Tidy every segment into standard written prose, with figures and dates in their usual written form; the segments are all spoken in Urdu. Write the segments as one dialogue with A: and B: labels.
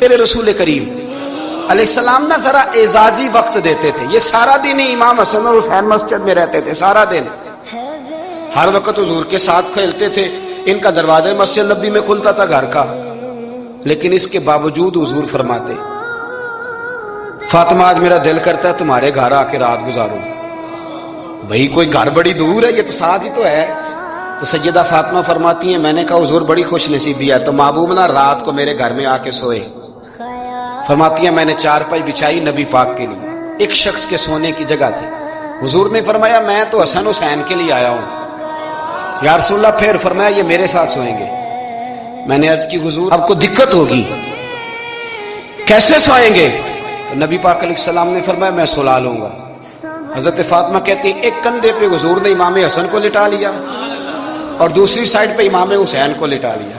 A: میرے رسول کریم علیہ السلام نا ذرا اعزازی وقت دیتے تھے. یہ سارا دن ہی امام حسن اور حسین مسجد میں رہتے تھے, سارا دن ہر وقت حضور کے ساتھ کھیلتے تھے. ان کا دروازہ مسجد نبی میں کھلتا تھا گھر کا, لیکن اس کے باوجود حضور فرماتے فاطمہ آج میرا دل کرتا ہے تمہارے گھر آ کے رات گزاروں. بھئی کوئی گھر بڑی دور ہے, یہ تو ساتھ ہی تو ہے. تو سیدہ فاطمہ فرماتی ہیں میں نے کہا حضور بڑی خوش نصیبی ہے تو محبوب نا رات کو میرے گھر میں آ کے سوئے. فرماتی ہیں میں نے چارپائی بچھائی نبی پاک کے لیے, ایک شخص کے سونے کی جگہ تھی. حضور نے فرمایا میں تو حسن حسین کے لیے آیا ہوں. یا رسول اللہ, پھر فرمایا یہ میرے ساتھ سوئیں گے. میں نے عرض کی حضور آپ کو دقت ہوگی, کیسے سوئیں گے؟ تو نبی پاک علیہ السلام نے فرمایا میں سلا لوں گا. حضرت فاطمہ کہتی ہیں ایک کندھے پہ حضور نے امام حسن کو لٹا لیا اور دوسری سائڈ پہ امام حسین کو لٹا لیا.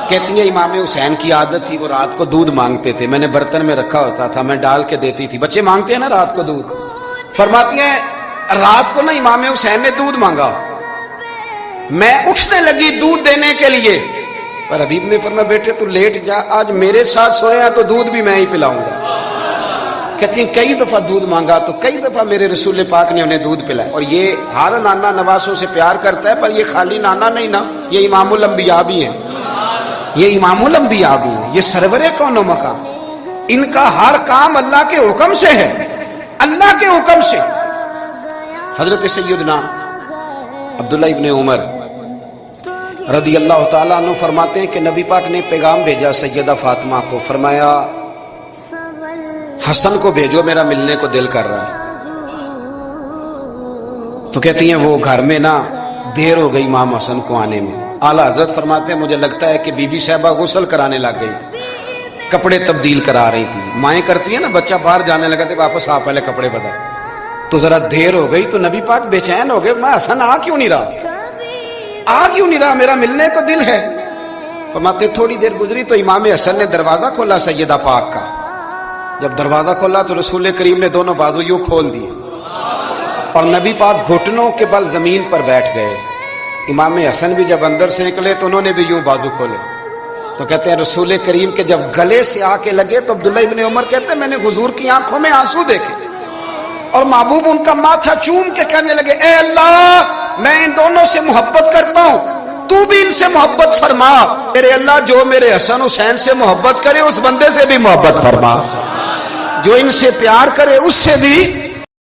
A: کہتی ہیں امام حسین کی عادت تھی وہ رات کو دودھ مانگتے تھے, میں نے برتن میں رکھا ہوتا تھا, میں ڈال کے دیتی تھی. بچے مانگتے ہیں نا رات کو دودھ. فرماتی ہیں رات کو نا امام حسین نے دودھ مانگا, میں اٹھنے لگی دودھ دینے کے لیے, پر حبیب نے فرمایا بیٹے تو لیٹ جا, آج میرے ساتھ سویا تو دودھ بھی میں ہی پلاؤں گا. کہتی ہیں کئی دفعہ دودھ مانگا تو کئی دفعہ میرے رسول پاک نے انہیں دودھ پلایا. اور یہ ہر نانا نواسوں سے پیار کرتا ہے, پر یہ خالی نانا نہیں نا, یہ امام الانبیاء بھی ہیں, یہ امام الانبیاء بھی ہیں, یہ سرور کون و مقام. ان کا ہر کام اللہ کے حکم سے ہے, اللہ کے حکم سے. حضرت سیدنا عبداللہ ابن عمر رضی اللہ تعالیٰ عنہ فرماتے ہیں کہ نبی پاک نے پیغام بھیجا سیدہ فاطمہ کو, فرمایا حسن کو بھیجو میرا ملنے کو دل کر رہا ہے. تو کہتی ہیں وہ گھر میں نا دیر ہو گئی امام حسن کو آنے میں. اعلیٰ حضرت فرماتے ہیں مجھے لگتا ہے کہ بی بی صاحبہ غسل کرانے لگ گئی تھی, کپڑے تبدیل کرا رہی تھی. مائیں کرتی ہیں نا بچہ باہر جانے لگا تو واپس آ پہلے کپڑے بدل, تو ذرا دیر ہو گئی تو نبی پاک بے چین ہو گئے, میں حسن آ کیوں نہیں رہا, میرا ملنے کو دل ہے. فرماتے تھوڑی دیر گزری تو امام حسن نے دروازہ کھولا سیدہ پاک کا. جب دروازہ کھولا تو رسول کریم نے دونوں بازو یوں کھول دیے اور نبی پاک گھٹنوں کے بل زمین پر بیٹھ گئے. امام حسن بھی جب اندر سے نکلے تو انہوں نے بھی یوں بازو کھولے. تو کہتے ہیں رسول کریم کے جب گلے سے آ کے لگے تو عبداللہ ابن عمر کہتے ہیں میں نے حضور کی آنکھوں میں آنسو دیکھے اور محبوب ان کا ماتھا چوم کے کہنے لگے اے اللہ میں ان دونوں سے محبت کرتا ہوں, تو بھی ان سے محبت فرما. میرے اللہ جو میرے حسن حسین سے محبت کرے اس بندے سے بھی محبت فرما, جو ان سے پیار کرے اس سے بھی